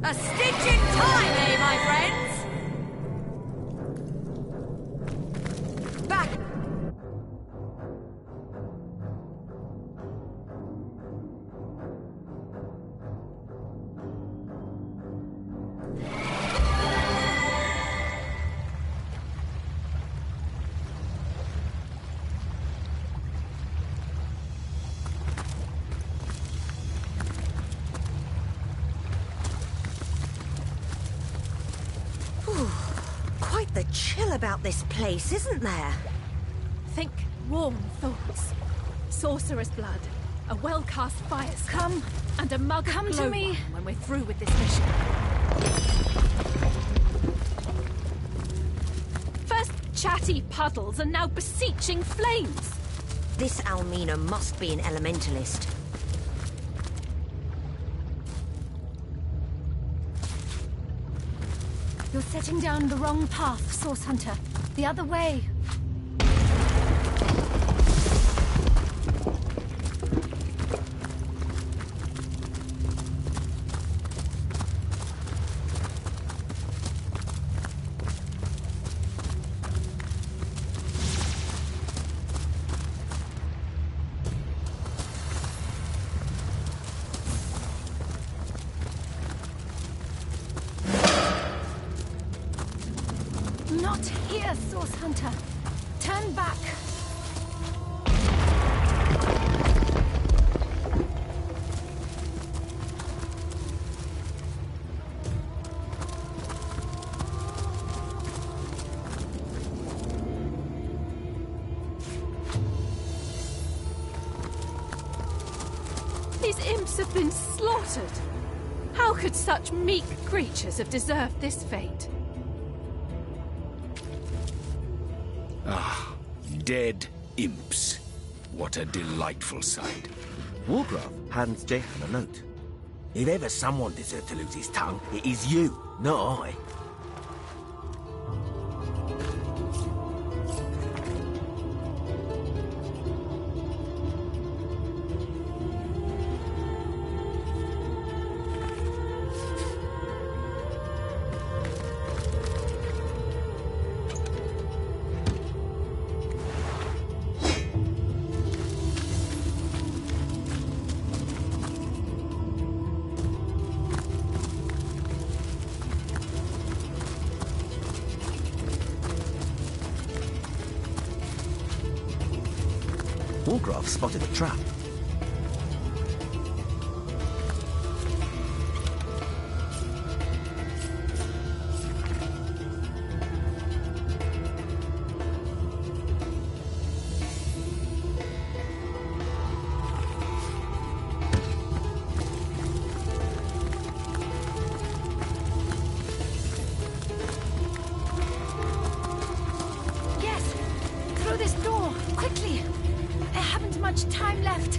A stitch in time, eh, my friends? Back! Quite the chill about this place, isn't there? Think warm thoughts. Sorcerer's blood. A well-cast fire scum. And a mug Come to me when we're through with this mission. First chatty puddles and now beseeching flames. This Almina must be an elementalist. You're setting down the wrong path, Source Hunter. The other way. Not here, Source Hunter. Turn back. These imps have been slaughtered. How could such meek creatures have deserved this fate? Dead imps. What a delightful sight. Wargraf hands Jehan a note. If ever someone deserved to lose his tongue, it is you, not I. Wargraf spotted a trap. Yes! Through this door! Quickly! I haven't much time left.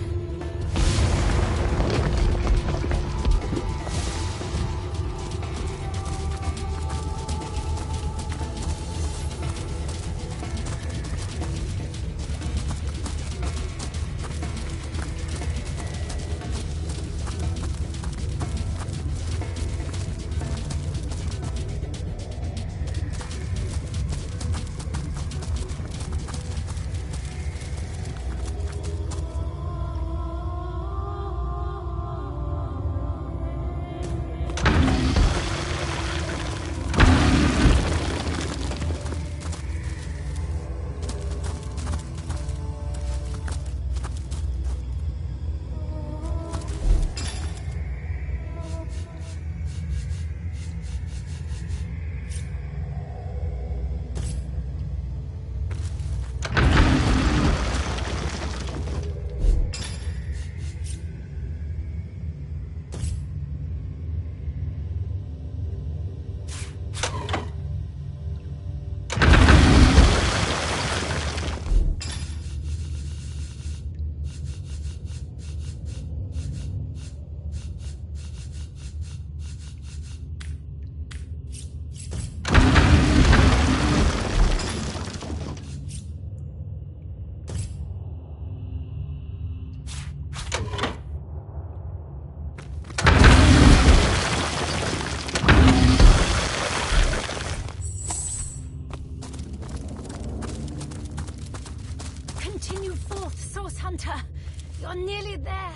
You're nearly there.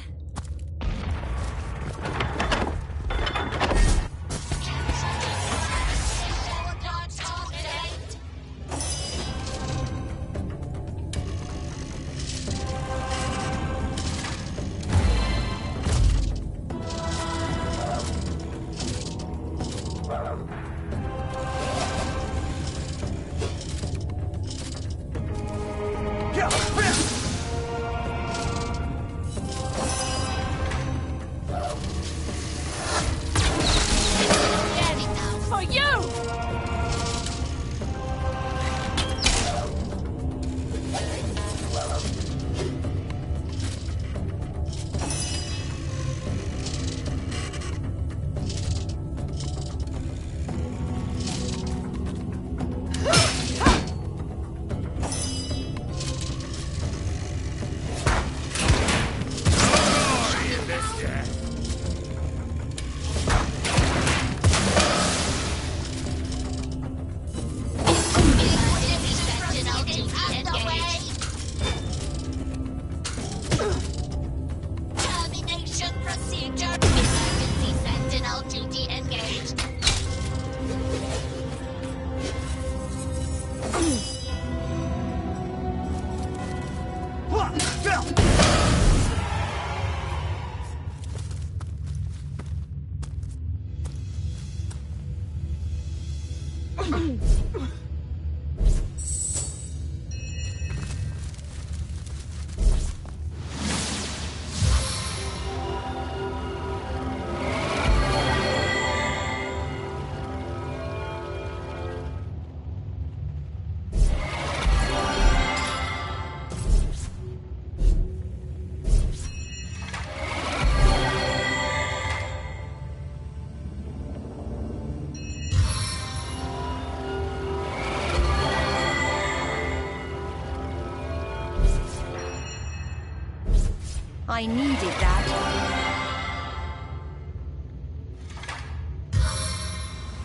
For you! Termination procedure. Emergency sentinel duty engaged. I needed that.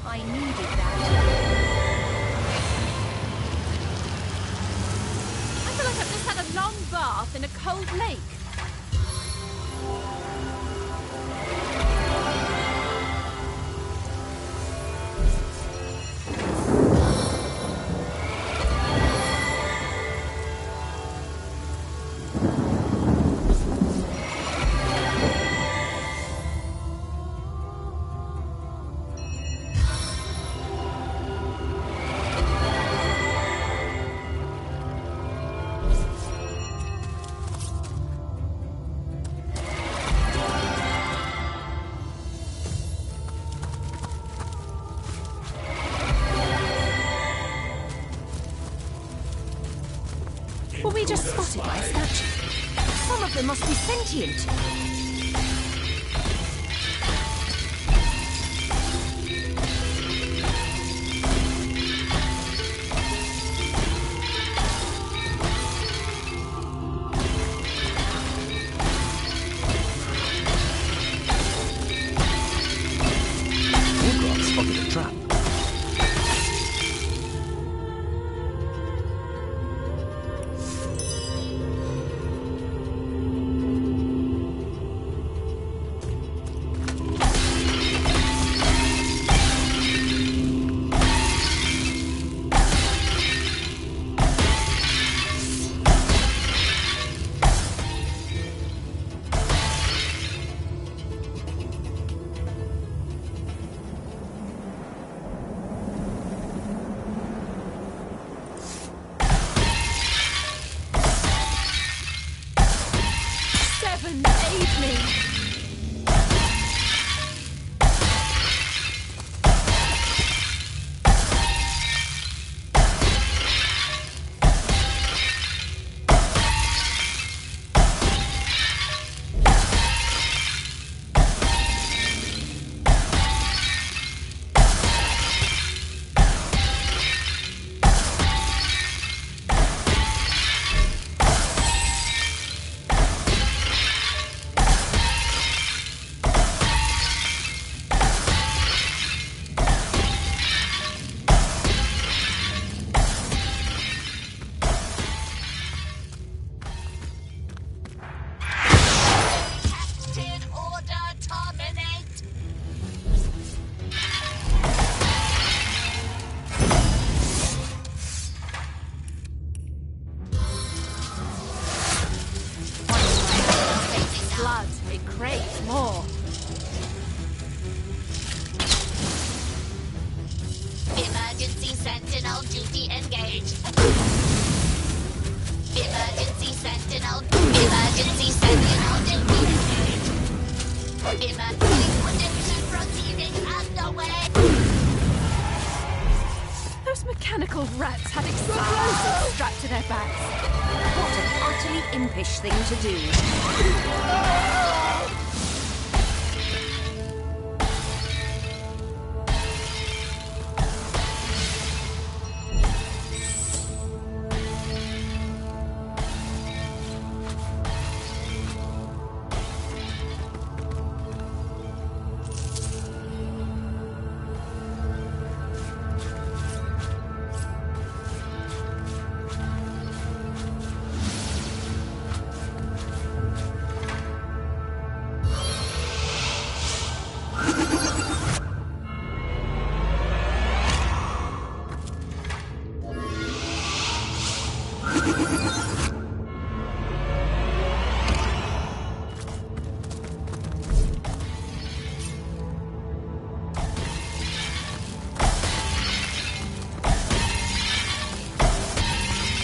I needed that. I feel like I've just had a long bath in a cold lake. Were we just spotted by a statue? Some of them must be sentient. Warcraft spotted a trap. Liquidation proceedings underway. Those mechanical rats had explosives strapped to their backs. What an utterly impish thing to do.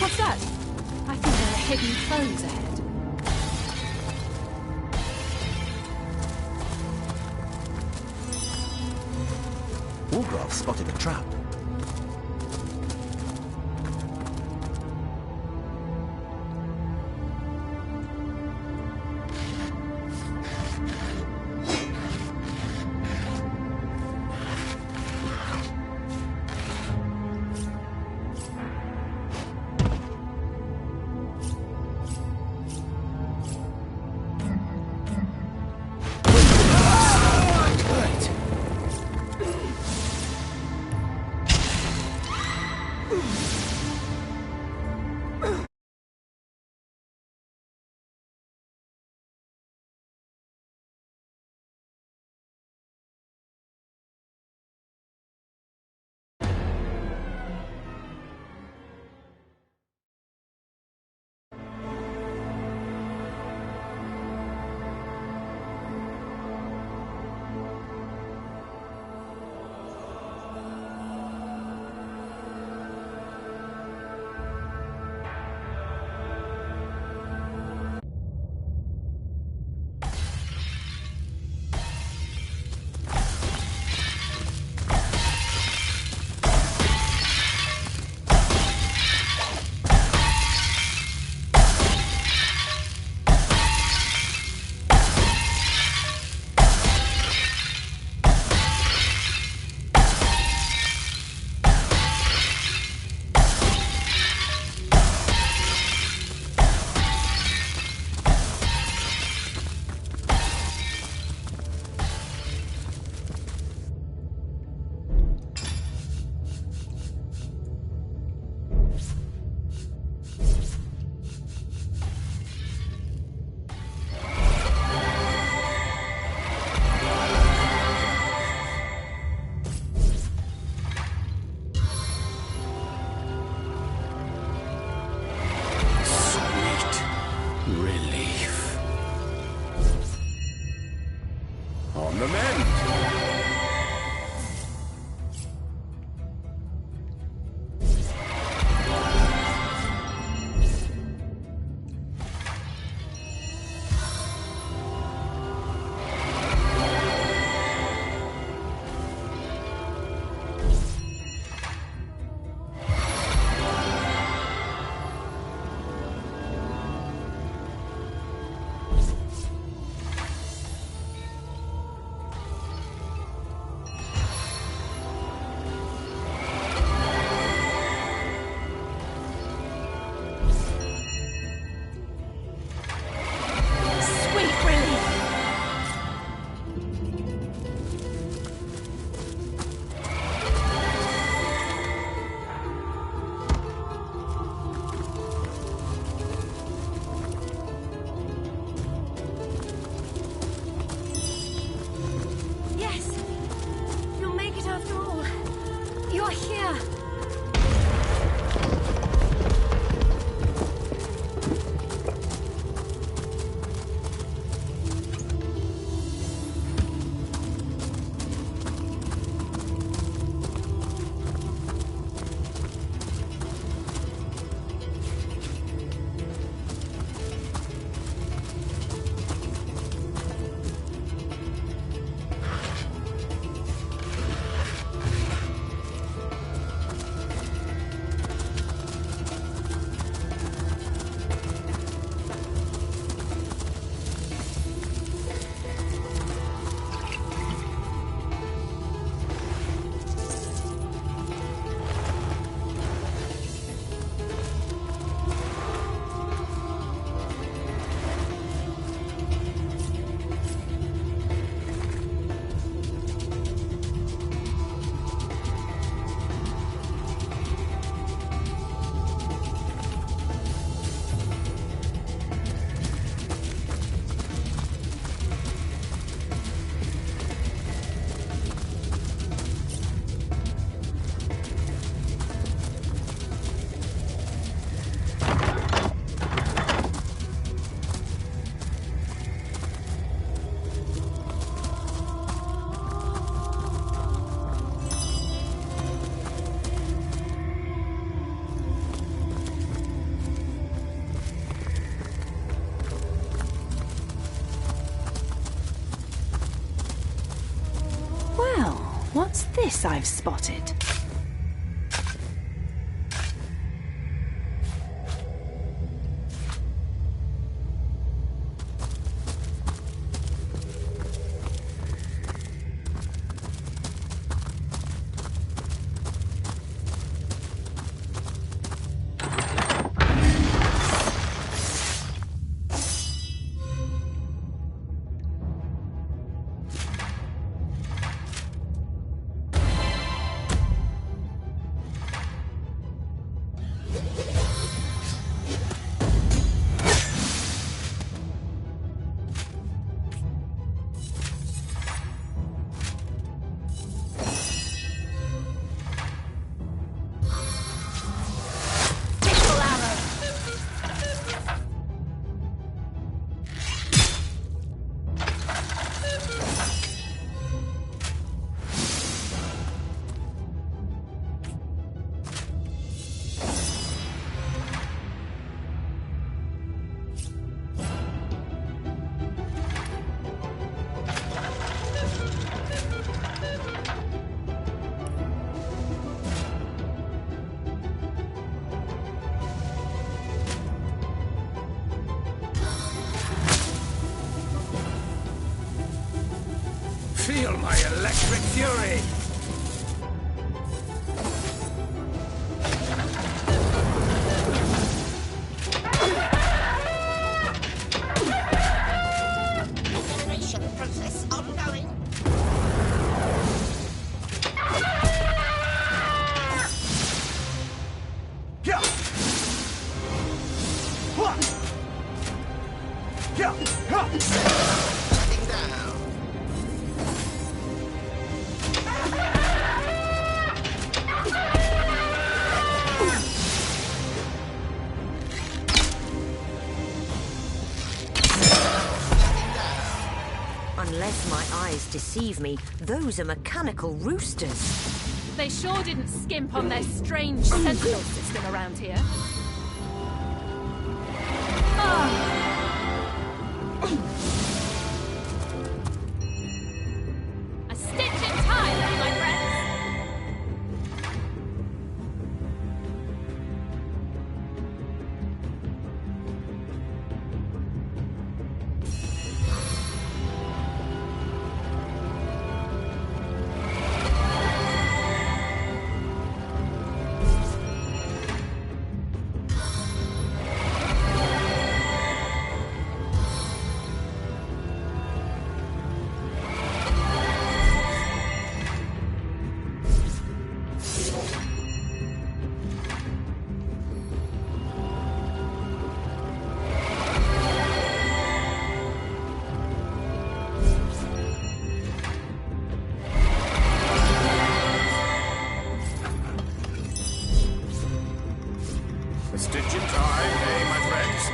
What's that? I think there are hidden foes ahead. Wargraf spotted a trap. On the mend! What's this I've spotted? Feel my electric fury! Incineration process ongoing. Shutting down. Unless my eyes deceive me, those are mechanical roosters. They sure didn't skimp on their strange sentinel system around here. A stitch in time, my friends! A stitch in time, eh, my friends?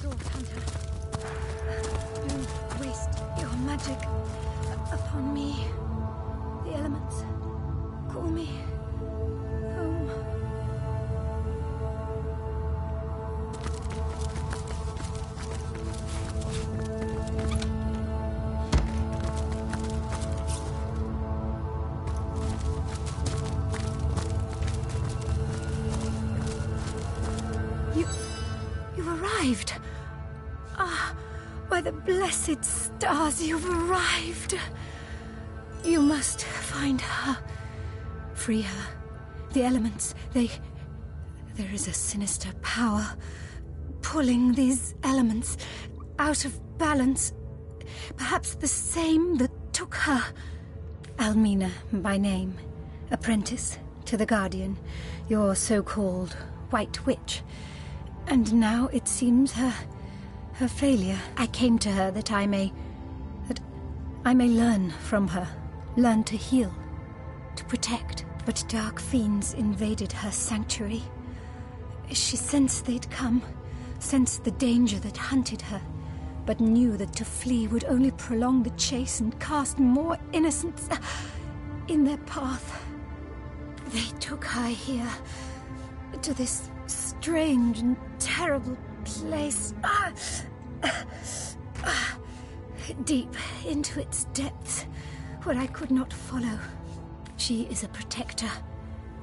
Sword Hunter. Don't waste your magic upon me. The elements call me home. arrived! Ah, by the blessed stars, you've arrived! You must find her. Free her. The elements, there is a sinister power pulling these elements out of balance. Perhaps the same that took her. Almina, by name. Apprentice to the Guardian. Your so-called White Witch. And now it seems her failure. I came to her that I may learn from her. Learn to heal. To protect. But dark fiends invaded her sanctuary. She sensed they'd come. Sensed the danger that hunted her. But knew that to flee would only prolong the chase and cast more innocents in their path. They took her here. To this strange and terrible place. Deep into its depths, where I could not follow. She is a protector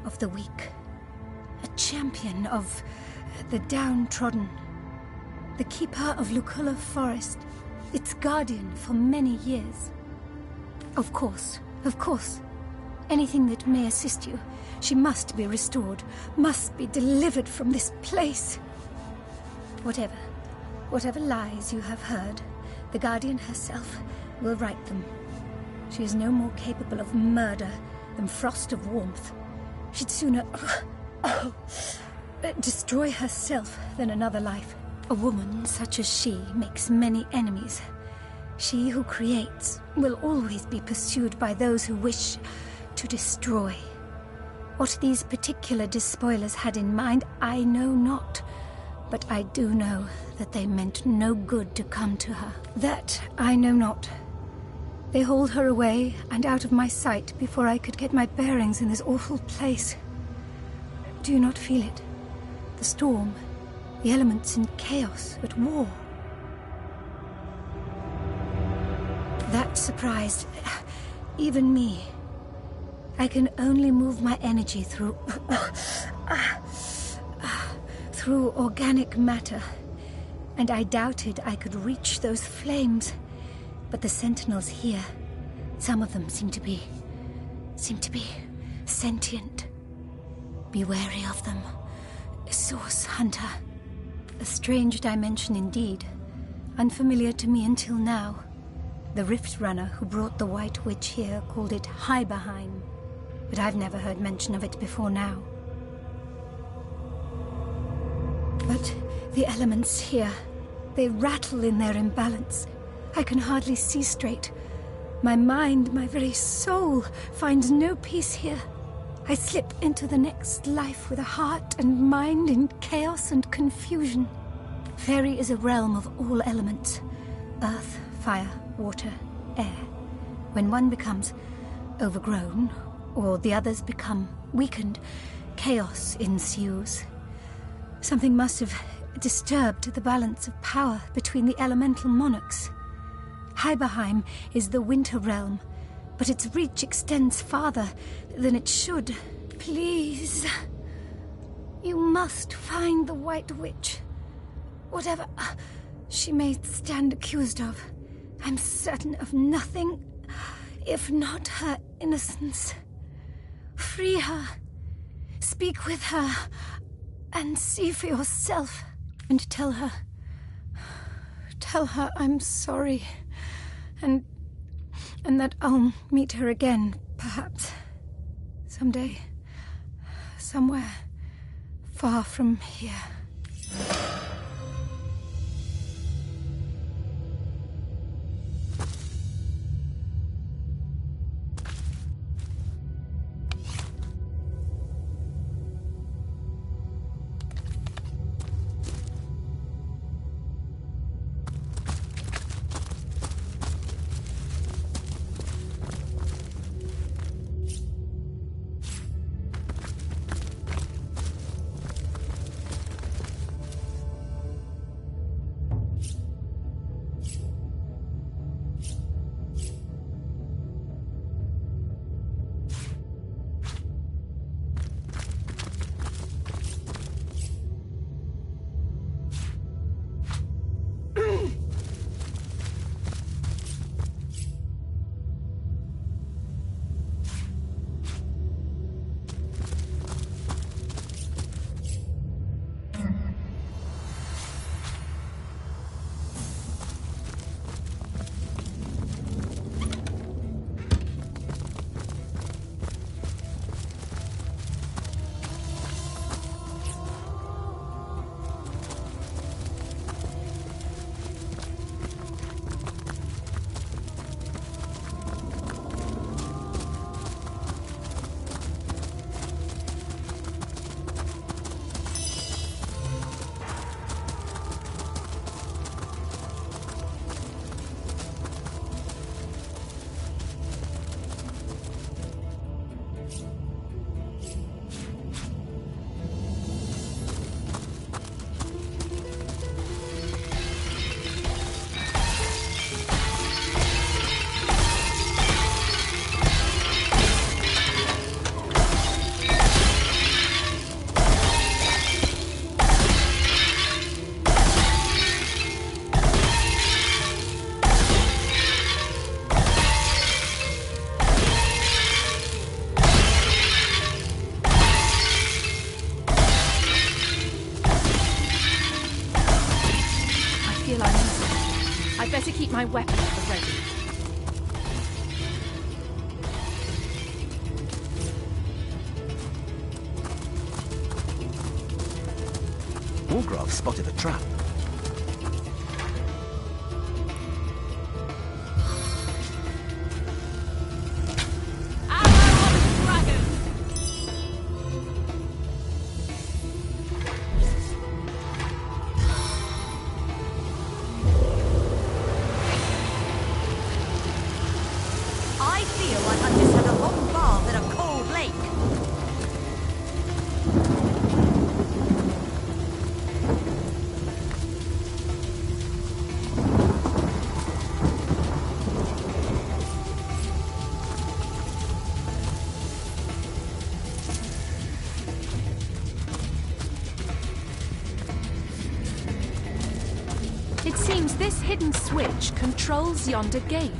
of the weak. A champion of the downtrodden. The keeper of Luculla Forest. Its guardian for many years. Of course. Anything that may assist you. She must be restored. Must be delivered from this place. Whatever lies you have heard, the Guardian herself will right them. She is no more capable of murder than frost of warmth. She'd sooner destroy herself than another life. A woman such as she makes many enemies. She who creates will always be pursued by those who wish to destroy. What these particular despoilers had in mind, I know not. But I do know that they meant no good to come to her. That I know not. They hauled her away and out of my sight before I could get my bearings in this awful place. Do you not feel it? The storm, the elements in chaos, at war. That surprised even me. I can only move my energy through organic matter, and I doubted I could reach those flames. But the sentinels here, some of them seem to be sentient. Be wary of them. Source Hunter. A strange dimension indeed, unfamiliar to me until now. The Rift Runner who brought the White Witch here called it Heiberheim, but I've never heard mention of it before now. But the elements here, they rattle in their imbalance. I can hardly see straight. My mind, my very soul, finds no peace here. I slip into the next life with a heart and mind in chaos and confusion. Fairy is a realm of all elements. Earth, fire, water, air. When one becomes overgrown, or the others become weakened, chaos ensues. Something must have disturbed the balance of power between the elemental monarchs. Heiberheim is the winter realm, but its reach extends farther than it should. Please. You must find the White Witch. Whatever she may stand accused of, I'm certain of nothing if not her innocence. Free her. Speak with her. And see for yourself. And tell her I'm sorry. And that I'll meet her again, perhaps. Someday. Somewhere. Far from here. my weapon at the ready. Wargrave spotted a trap. I feel like I've just had a long bath in a cold lake. It seems this hidden switch controls yonder gate.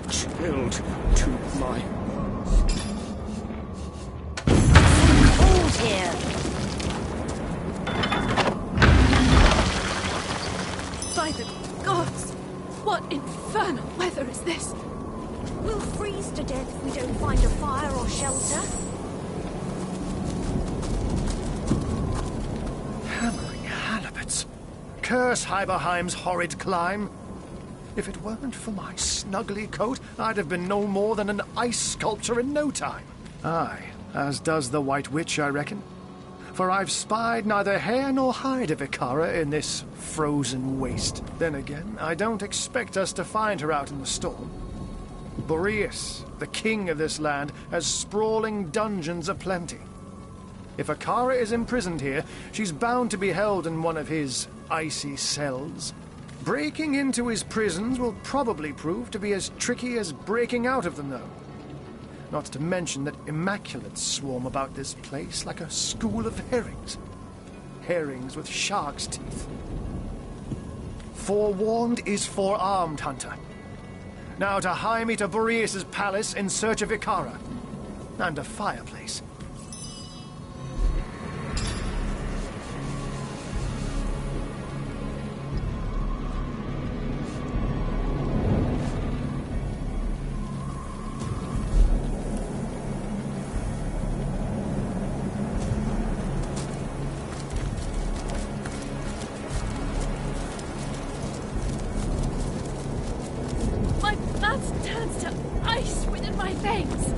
Chilled to my Cold here. By the gods! What infernal weather is this? We'll freeze to death if we don't find a fire or shelter. Hammering halibuts. Curse Hyberheim's horrid climb. If it weren't for my snuggly coat, I'd have been no more than an ice sculpture in no time. Aye, as does the White Witch, I reckon. For I've spied neither hair nor hide of Ikara in this frozen waste. Then again, I don't expect us to find her out in the storm. Boreas, the king of this land, has sprawling dungeons aplenty. If Ikara is imprisoned here, she's bound to be held in one of his icy cells. Breaking into his prisons will probably prove to be as tricky as breaking out of them, though. Not to mention that immaculates swarm about this place like a school of herrings. Herrings with shark's teeth. Forewarned is forearmed, Hunter. Now to hie me to Boreas' palace in search of Ikara. And a fireplace. My blood turns to ice within my veins.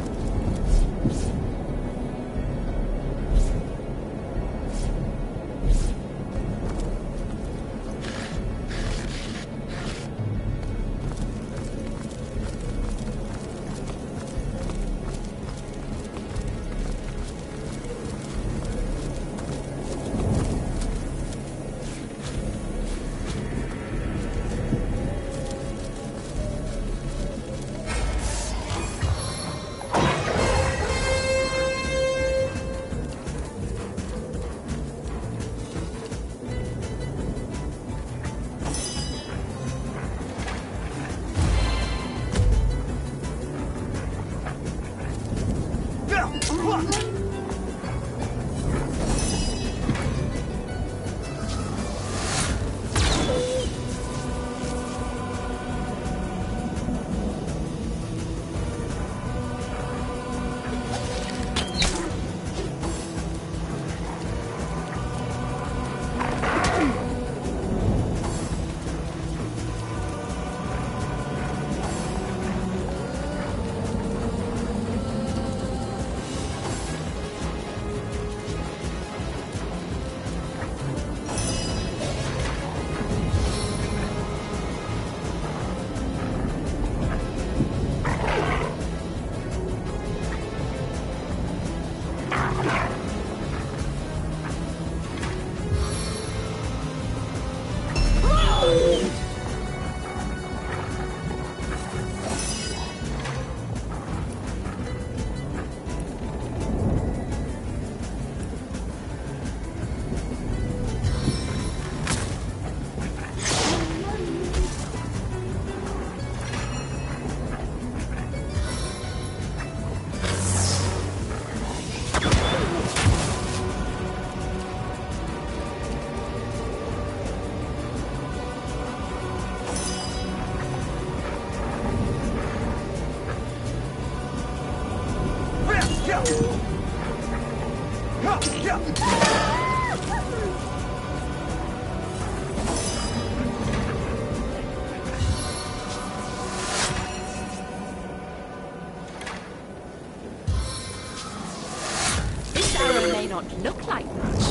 This arrow may not look like much.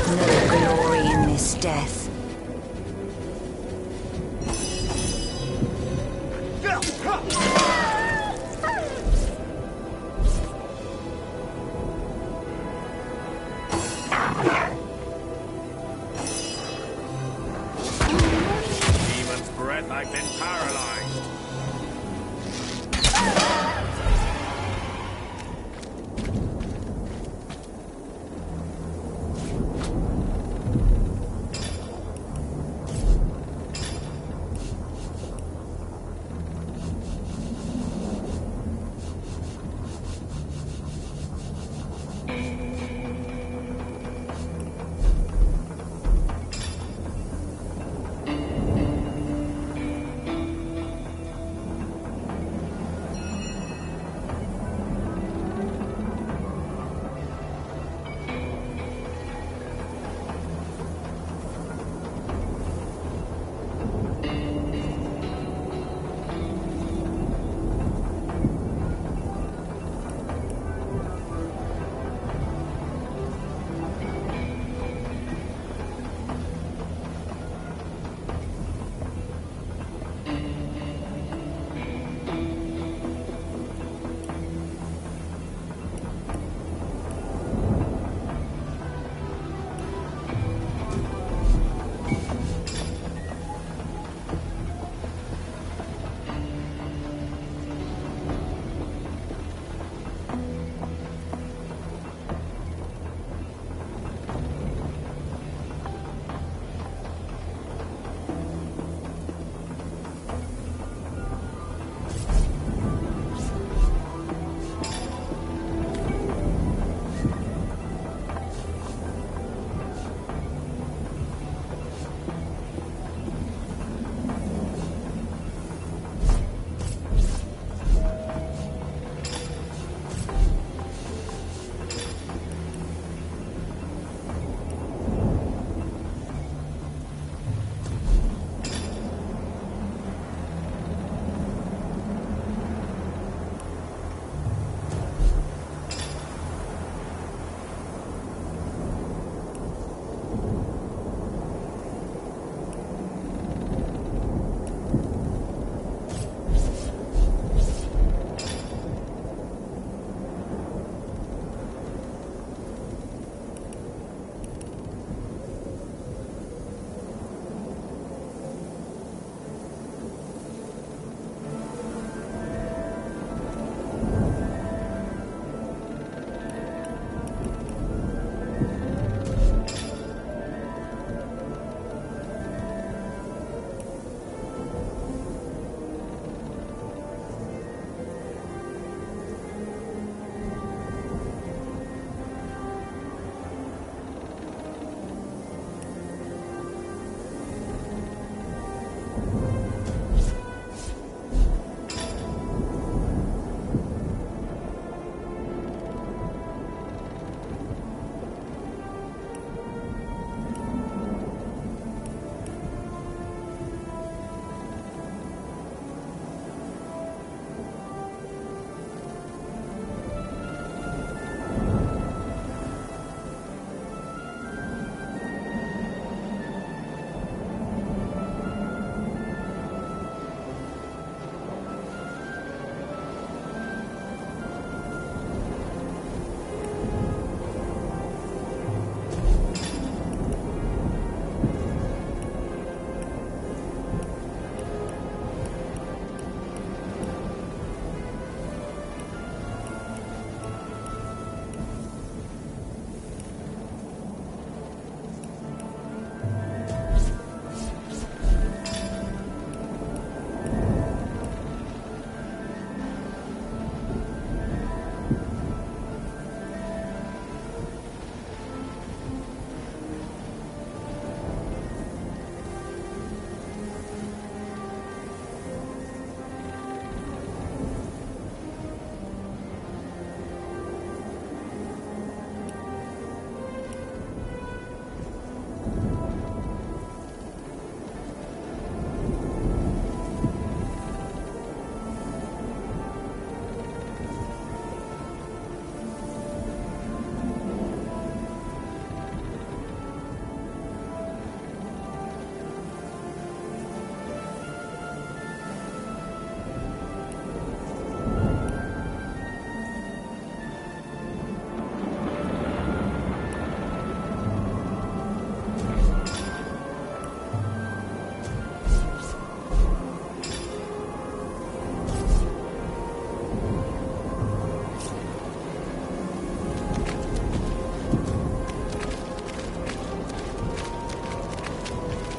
Glory in this death. Demon's breath, I've been paralyzed.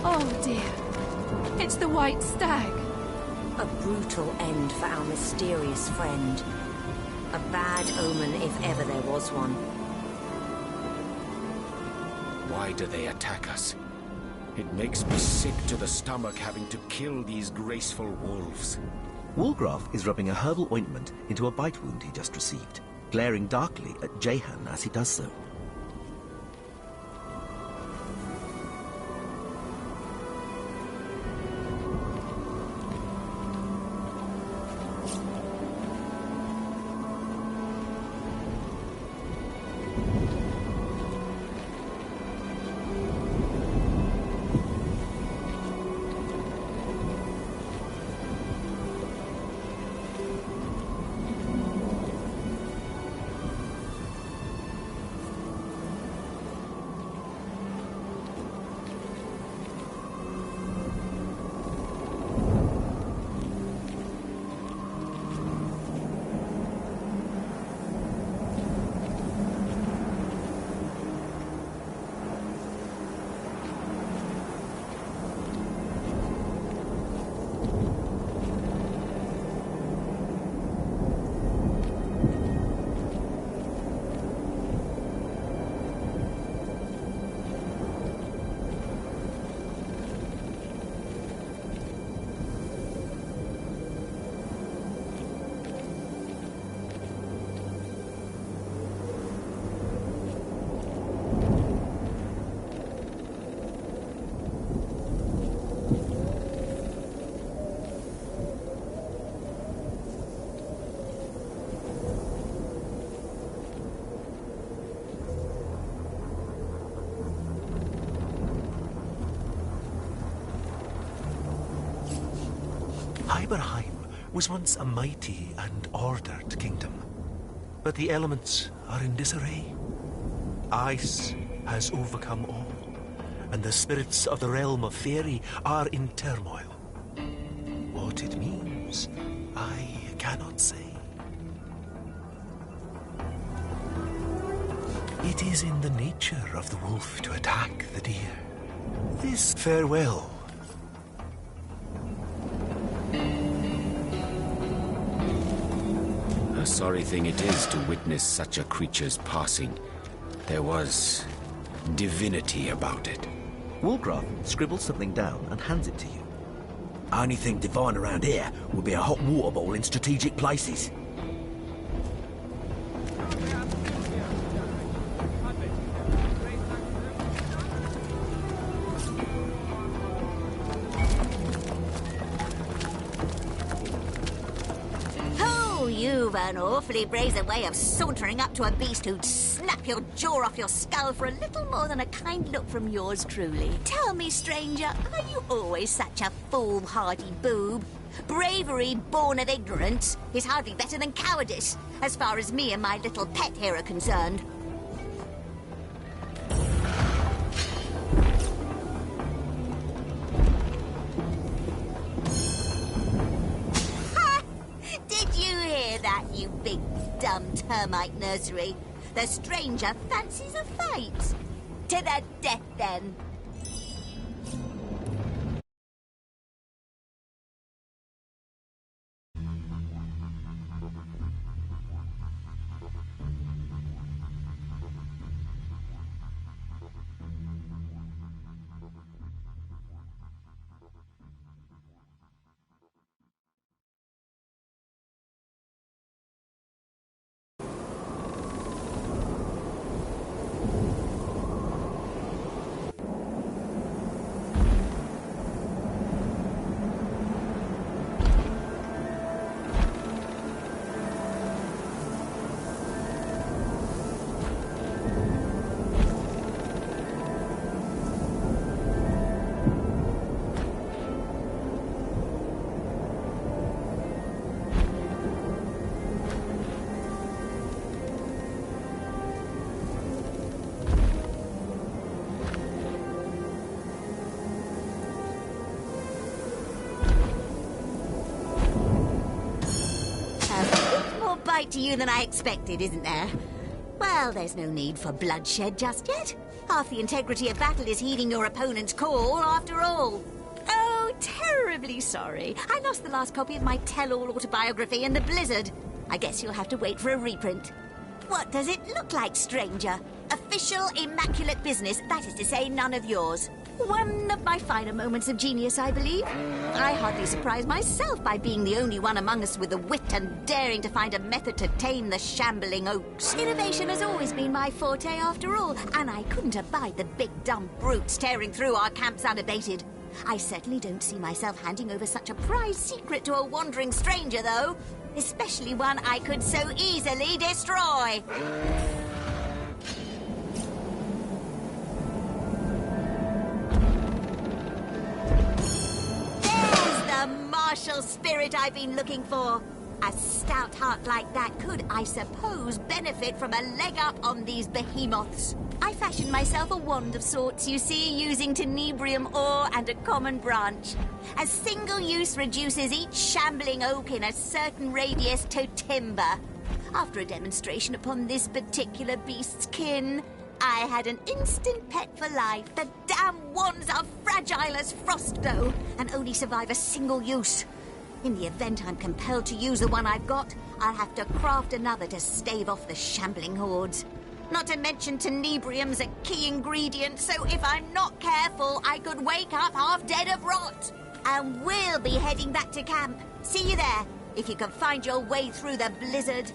Oh dear. It's the White Stag. A brutal end for our mysterious friend. A bad omen if ever there was one. Why do they attack us? It makes me sick to the stomach having to kill these graceful wolves. Wolgraff is rubbing a herbal ointment into a bite wound he just received, glaring darkly at Jehan as he does so. Iberheim was once a mighty and ordered kingdom, but the elements are in disarray. Ice has overcome all, and the spirits of the realm of Fairy are in turmoil. What it means, I cannot say. It is in the nature of the wolf to attack the deer. This farewell. A sorry thing it is to witness such a creature's passing. There was divinity about it. Wolgraff scribbles something down and hands it to you. Only thing divine around here would be a hot water ball in strategic places. You've an awfully brazen way of sauntering up to a beast who'd snap your jaw off your skull for a little more than a kind look from yours truly. Tell me, stranger, are you always such a foolhardy boob? Bravery born of ignorance is hardly better than cowardice, as far as me and my little pet here are concerned. You big, dumb termite nursery. The stranger fancies a fight. To the death, then. Bite to you than I expected, isn't there? Well, there's no need for bloodshed just yet. Half the integrity of battle is heeding your opponent's call, after all. Oh, terribly sorry. I lost the last copy of my tell-all autobiography in the blizzard. I guess you'll have to wait for a reprint. What does it look like, stranger? Official, immaculate business, that is to say, none of yours. One of my finer moments of genius, I believe. I hardly surprise myself by being the only one among us with the wit and daring to find a method to tame the shambling oaks. Innovation has always been my forte, after all, and I couldn't abide the big dumb brutes tearing through our camps unabated. I certainly don't see myself handing over such a prized secret to a wandering stranger, though. Especially one I could so easily destroy. The martial spirit I've been looking for. A stout heart like that could, I suppose, benefit from a leg up on these behemoths. I fashioned myself a wand of sorts, you see, using tenebrium ore and a common branch. A single use reduces each shambling oak in a certain radius to timber. After a demonstration upon this particular beast's kin, I had an instant pet for life. The damn wands are fragile as frost, though, and only survive a single use. In the event I'm compelled to use the one I've got, I'll have to craft another to stave off the shambling hordes. Not to mention tenebrium's a key ingredient, so if I'm not careful, I could wake up half dead of rot. And we'll be heading back to camp. See you there, if you can find your way through the blizzard.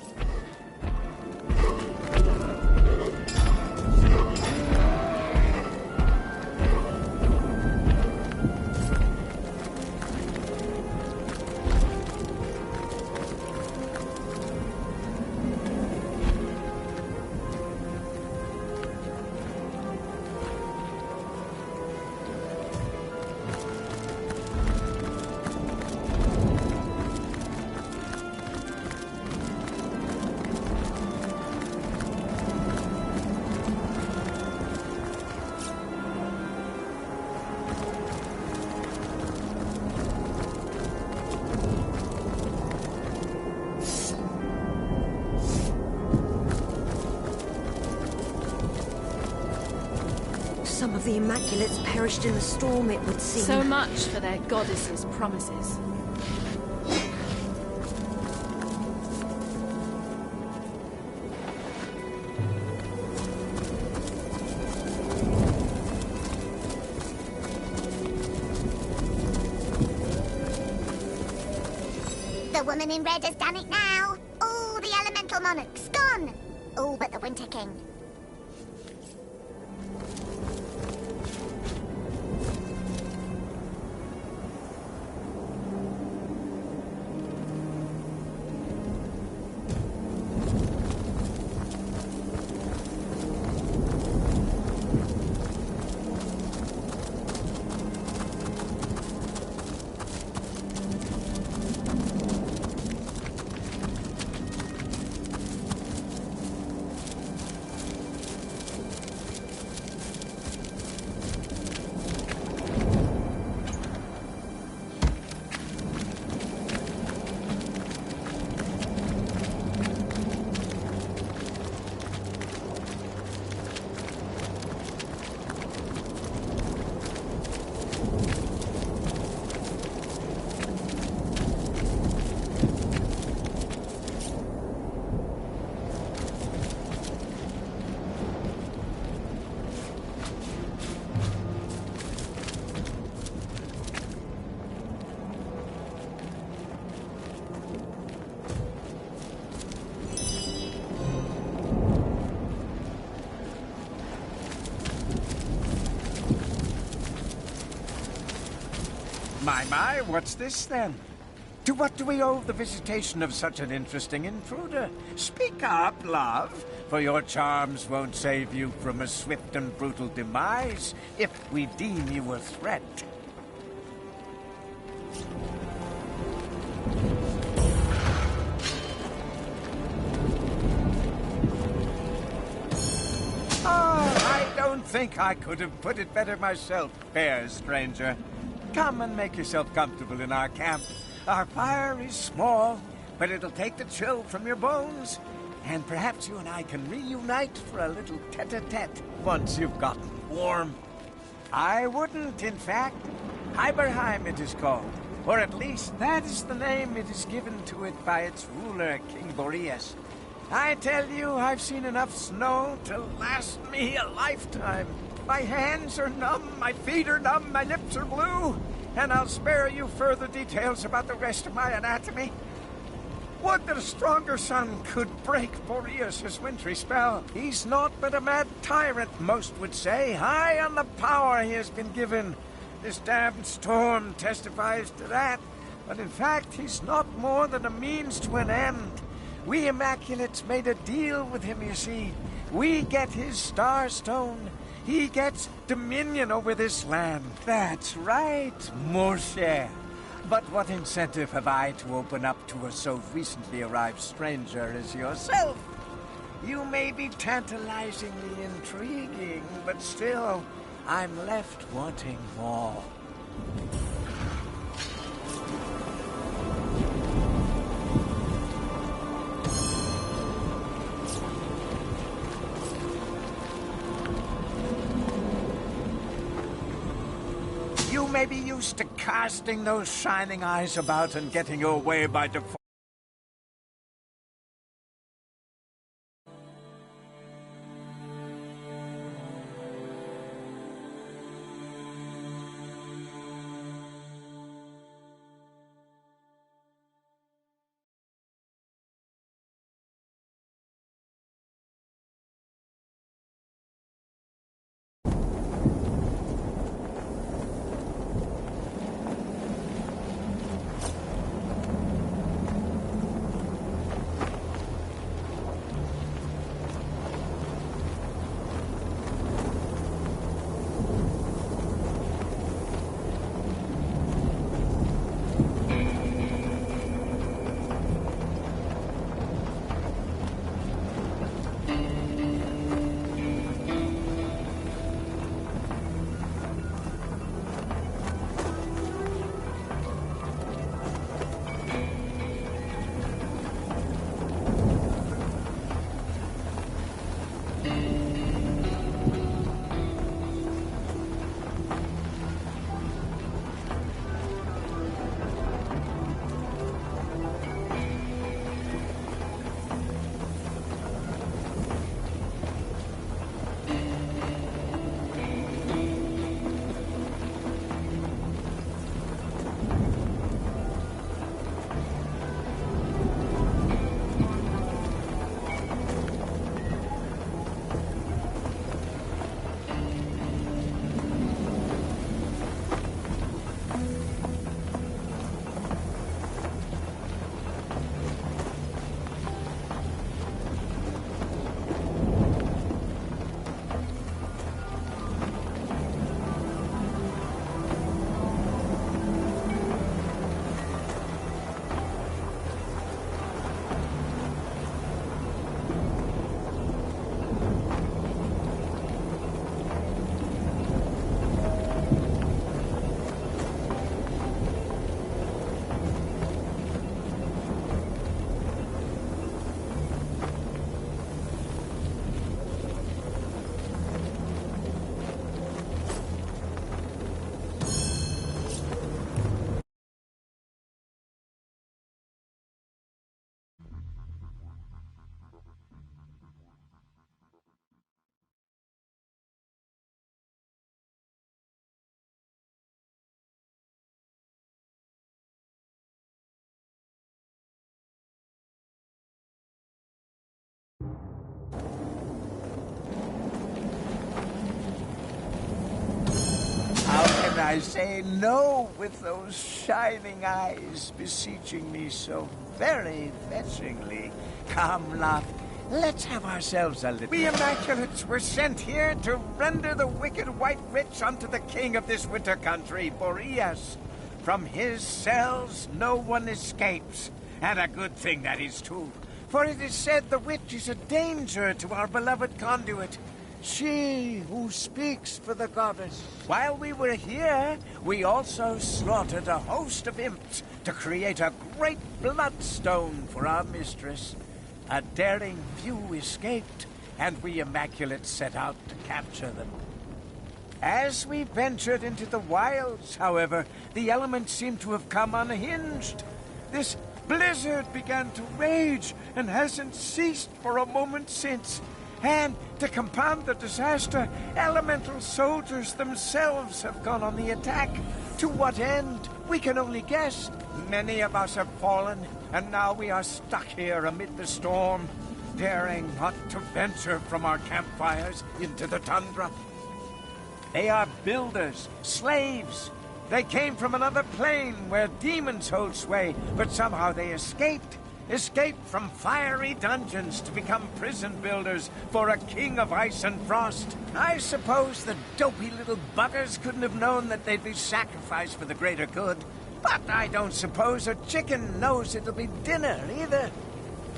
Some of the Immaculates perished in the storm, it would seem. So much for their goddess's promises. The woman in red has done it now. All the elemental monarchs gone. All but the Winter King. My, what's this then? To what do we owe the visitation of such an interesting intruder? Speak up, love, for your charms won't save you from a swift and brutal demise if we deem you a threat. I don't think I could have put it better myself, fair stranger. Come and make yourself comfortable in our camp. Our fire is small, but it'll take the chill from your bones. And perhaps you and I can reunite for a little tete-a-tete once you've gotten warm. I wouldn't, in fact. Hyberheim it is called. Or at least that is the name it is given to it by its ruler, King Boreas. I tell you, I've seen enough snow to last me a lifetime. My hands are numb, my feet are numb, my lips are blue. And I'll spare you further details about the rest of my anatomy. Would that a stronger sun could break Boreas' wintry spell. He's naught but a mad tyrant, most would say, high on the power he has been given. This damned storm testifies to that. But in fact, he's not more than a means to an end. We Immaculates made a deal with him, you see. We get his Star Stone. He gets dominion over this land. That's right, mon cher. But what incentive have I to open up to a so recently arrived stranger as yourself? You may be tantalizingly intriguing, but still, I'm left wanting more. You may be used to casting those shining eyes about and getting your way by default. I say no with those shining eyes beseeching me so very fetchingly. Come, love, let's have ourselves a little... We Immaculates were sent here to render the wicked white rich unto the king of this winter country, Boreas. From his cells no one escapes, and a good thing that is too, for it is said the witch is a danger to our beloved conduit. She who speaks for the goddess. While we were here, we also slaughtered a host of imps to create a great bloodstone for our mistress. A daring few escaped, and we Immaculates set out to capture them. As we ventured into the wilds, however, the elements seemed to have come unhinged. This blizzard began to rage and hasn't ceased for a moment since. And to compound the disaster, elemental soldiers themselves have gone on the attack. To what end? We can only guess. Many of us have fallen, and now we are stuck here amid the storm, daring not to venture from our campfires into the tundra. They are builders, slaves. They came from another plane where demons hold sway, but somehow they escaped. Escaped from fiery dungeons to become prison builders for a king of ice and frost. I suppose the dopey little buggers couldn't have known that they'd be sacrificed for the greater good. But I don't suppose a chicken knows it'll be dinner either.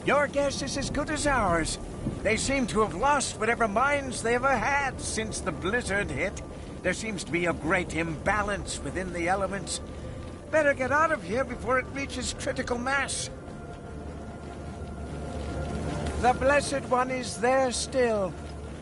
Your guess is as good as ours. They seem to have lost whatever minds they ever had since the blizzard hit. There seems to be a great imbalance within the elements. Better get out of here before it reaches critical mass. The Blessed One is there still,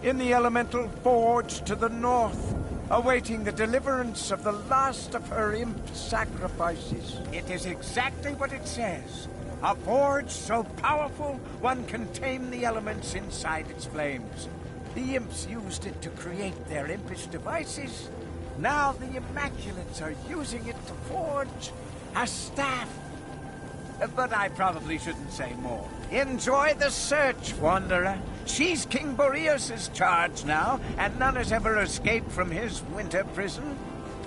in the elemental forge to the north, awaiting the deliverance of the last of her imp sacrifices. It is exactly what it says. A forge so powerful, one can tame the elements inside its flames. The imps used it to create their impish devices. Now the Immaculates are using it to forge a staff. But I probably shouldn't say more. Enjoy the search, Wanderer. She's King Boreas's charge now, and none has ever escaped from his winter prison.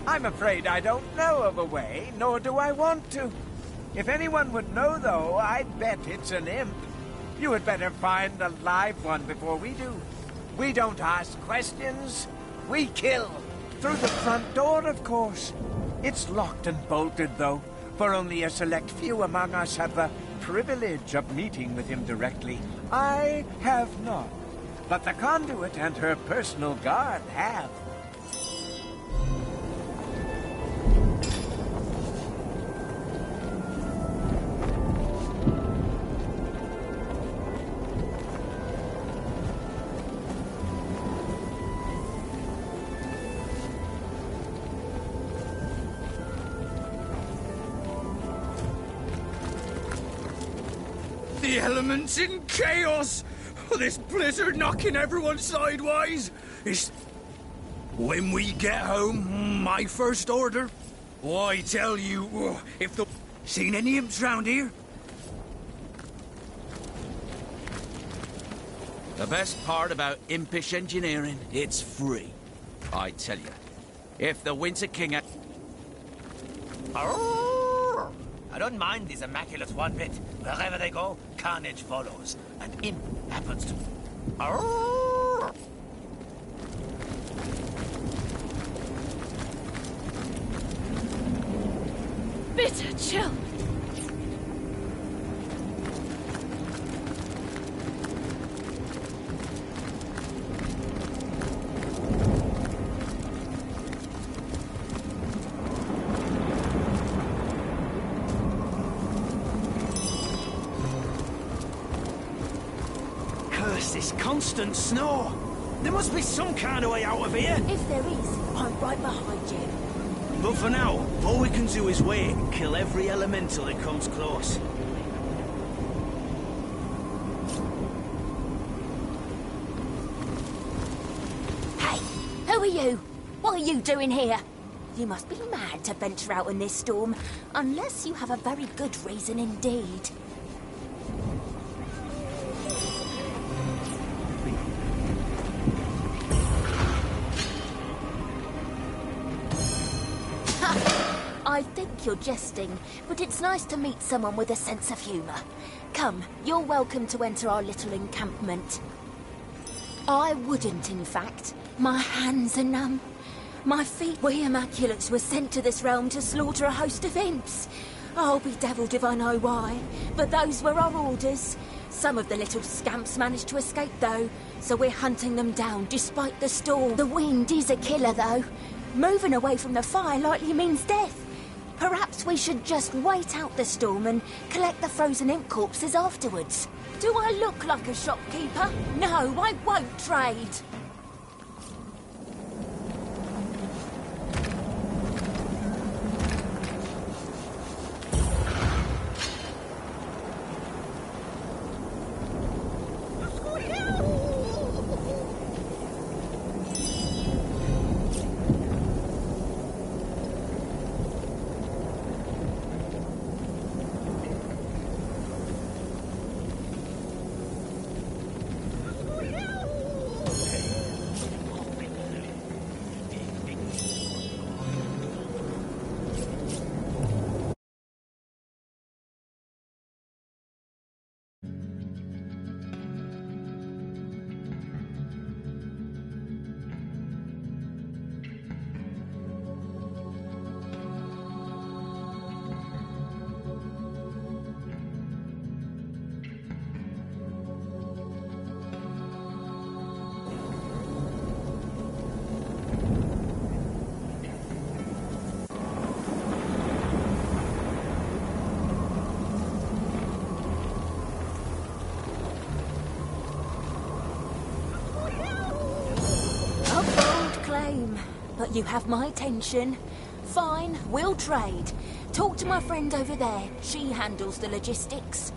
I'm afraid I don't know of a way, nor do I want to. If anyone would know, though, I'd bet it's an imp. You had better find a live one before we do. We don't ask questions. We kill. Through the front door, of course. It's locked and bolted, though, for only a select few among us have the privilege of meeting with him directly. I have not. But the Conduit and her personal guard have. The elements in chaos! This blizzard knocking everyone sideways! It's... When we get home, my first order? I tell you, if the... Seen any imps round here? The best part about impish engineering, it's free. I tell you, if the Winter King had... I don't mind these Immaculates one bit. Wherever they go, carnage follows. And imp happens to... Bitter chill. This constant snow. There must be some kind of way out of here. If there is, I'm right behind you. But for now, all we can do is wait and kill every elemental that comes close. Hey, who are you? What are you doing here? You must be mad to venture out in this storm, unless you have a very good reason indeed. I think you're jesting, but it's nice to meet someone with a sense of humour. Come, you're welcome to enter our little encampment. I wouldn't, in fact. My hands are numb. My feet... We Immaculates were sent to this realm to slaughter a host of imps. I'll be devilled if I know why, but those were our orders. Some of the little scamps managed to escape, though, so we're hunting them down despite the storm. The wind is a killer, though. Moving away from the fire likely means death. Perhaps we should just wait out the storm and collect the frozen imp corpses afterwards. Do I look like a shopkeeper? No, I won't trade. But you have my attention. Fine, we'll trade. Talk to my friend over there. She handles the logistics.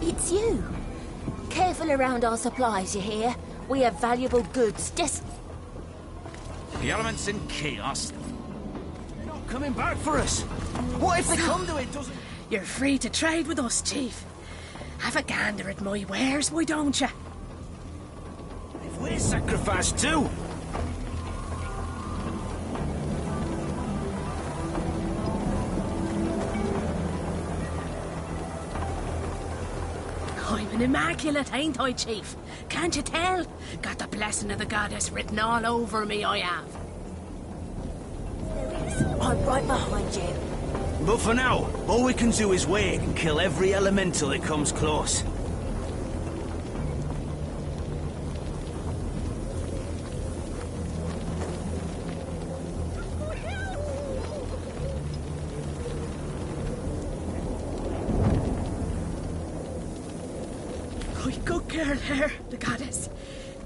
It's you. Careful around our supplies, you hear? We have valuable goods. The elements in chaos. They're not coming back for us. What if they come to it, doesn't... You're free to trade with us, Chief. Have a gander at my wares, why don't you? If we're sacrificed too... I'm an immaculate, ain't I, Chief? Can't you tell? Got the blessing of the goddess written all over me, I have. I'm right behind you. But for now, all we can do is wait and kill every elemental that comes close. Good girl there, the goddess.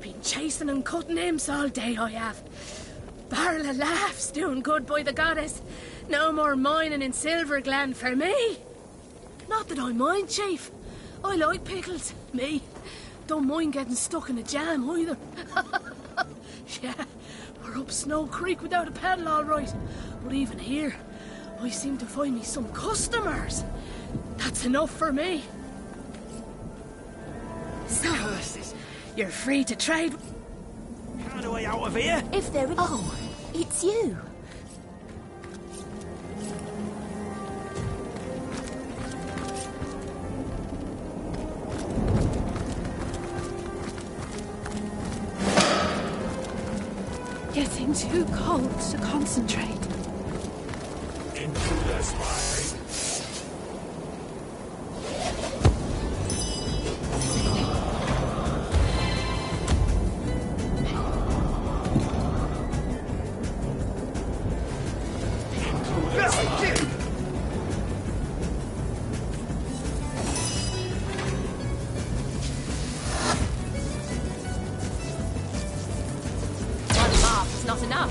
Been chasing and cutting imps all day, I have. Barrel of laughs doing good by the goddess. No more mining in Silver Glen for me. Not that I mind, Chief. I like pickles, me. Don't mind getting stuck in a jam either. Yeah, we're up Snow Creek without a pedal, all right. But even here, I seem to find me some customers. That's enough for me. So, you're free to trade. Find a way out of here. If there is... Oh, it's you. Getting too cold to concentrate. Intruder spy. Not enough.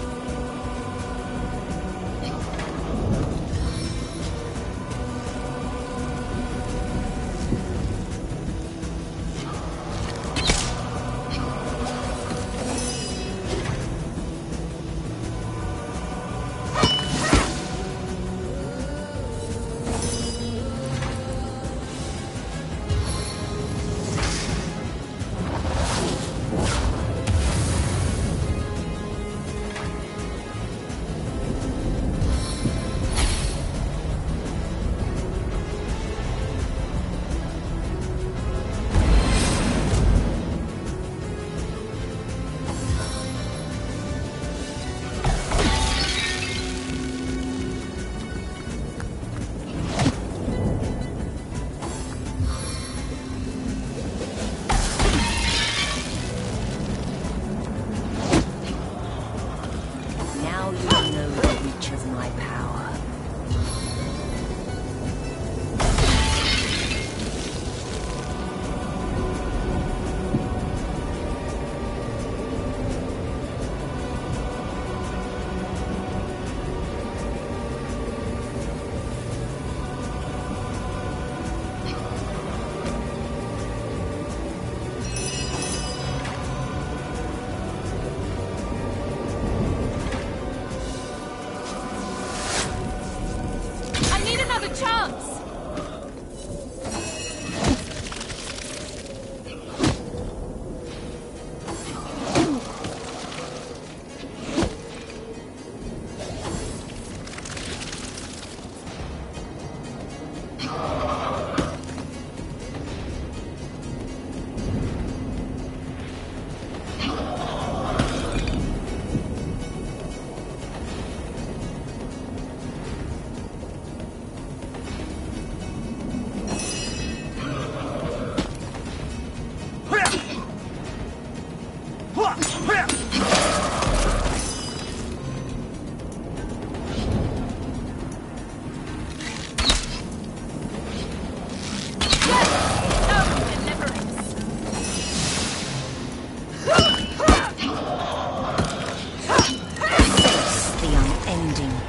chance!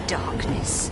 Darkness.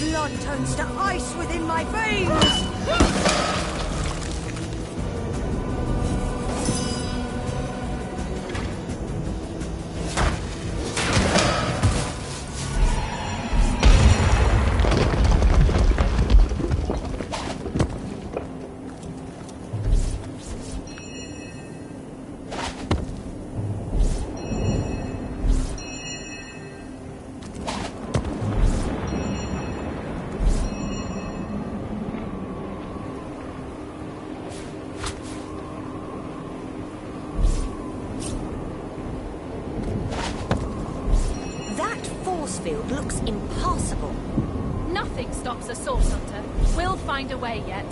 Blood turns to ice within my veins! field looks impassable. Nothing stops a Source Hunter. We'll find a way yet.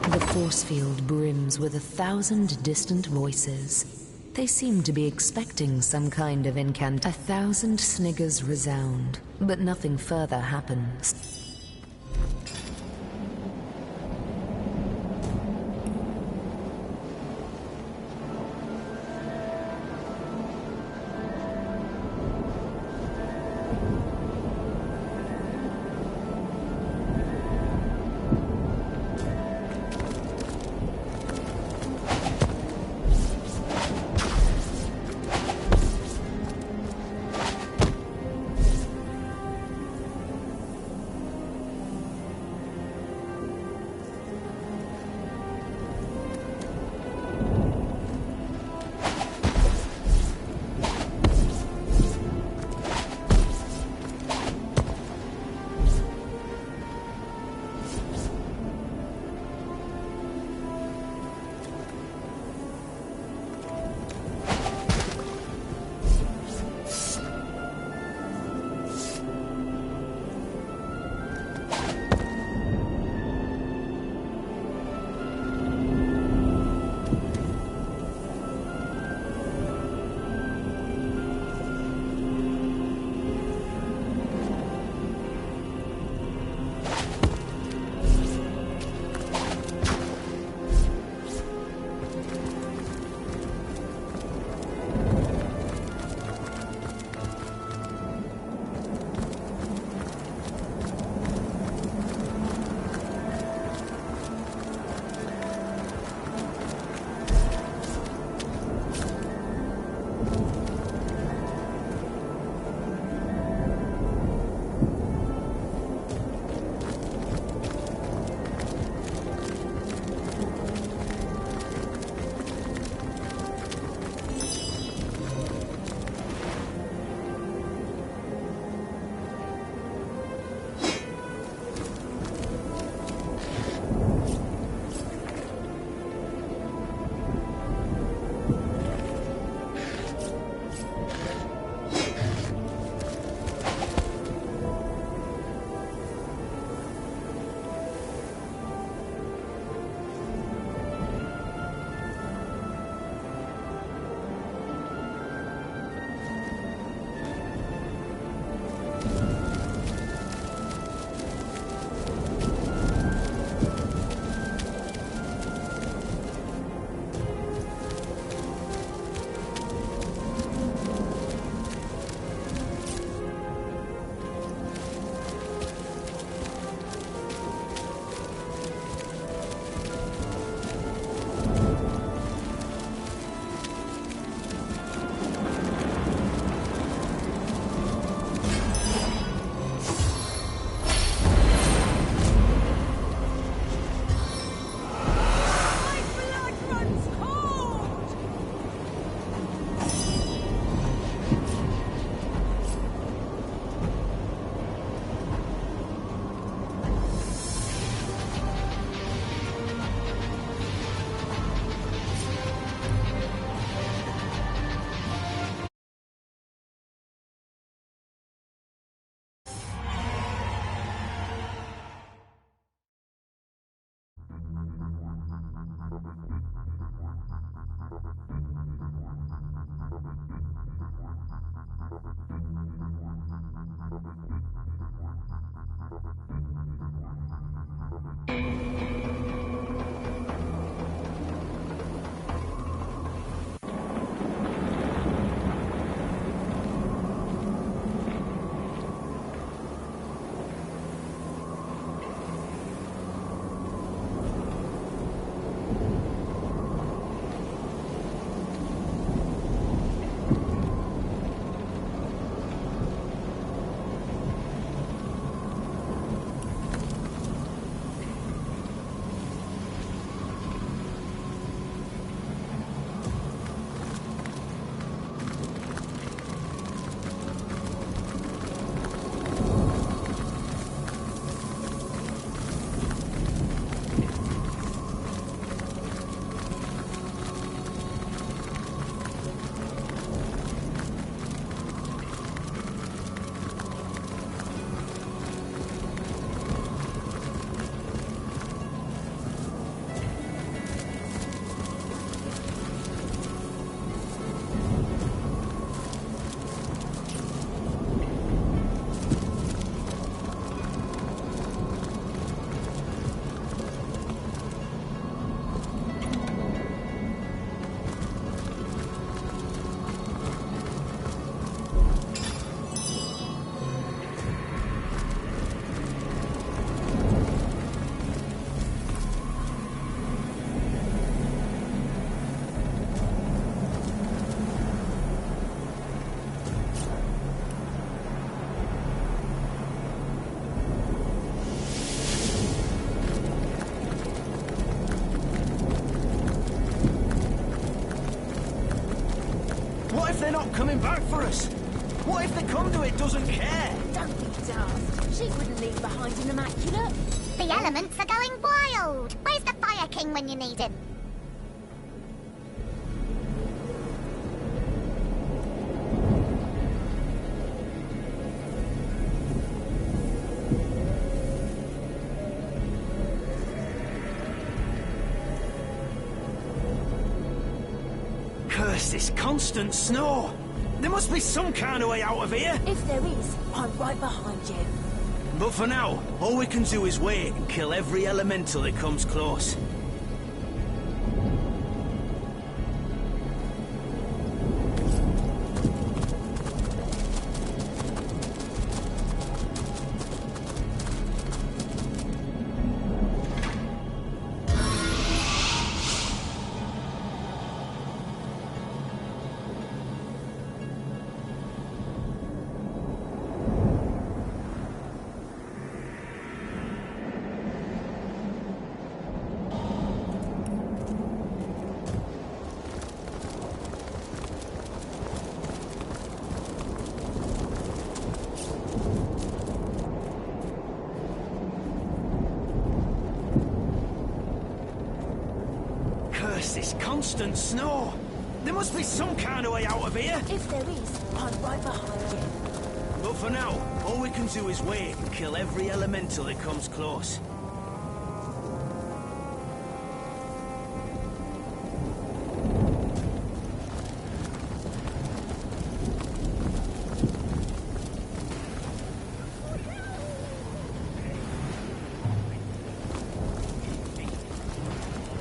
The force field brims with 1,000 distant voices. They seem to be expecting some kind of incant. 1,000 sniggers resound, but nothing further happens. coming back for us? What if the conduit doesn't care? Don't be daft. She wouldn't leave behind an immaculate. The elements are going wild. Where's the Fire King when you need him? Curse this constant snow! There must be some kind of way out of here! If there is, I'm right behind you. But for now, all we can do is wait and kill every elemental that comes close. This constant snow! There must be some kind of way out of here! If there is, I'm right behind you. But for now, all we can do is wait and kill every elemental that comes close.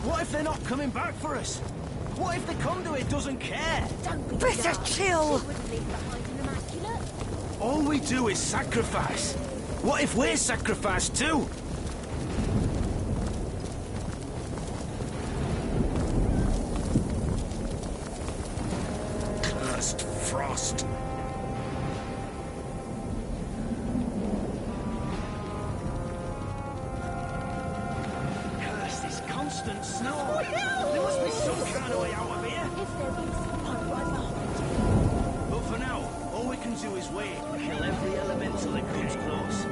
What if they're not coming back for us? What if the conduit doesn't care? Don't be Better daft. chill. She wouldn't leave behind an immaculate. All we do is sacrifice. What if we're sacrificed too? Cursed frost. Curse this constant snow. There must be some kind of way out of here. If there is, I'm right behind you. But for now, all we can do is wait and kill every elemental that comes close.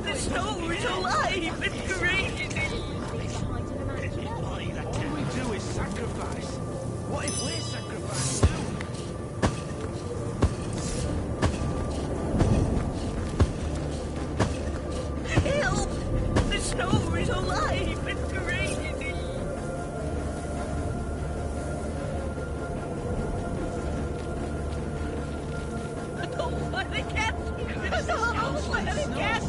The snow is alive and great. All we do is sacrifice. What if we're sacrificed too? Help! The snow is alive and great. Oh, what a cat! Oh, what a cat!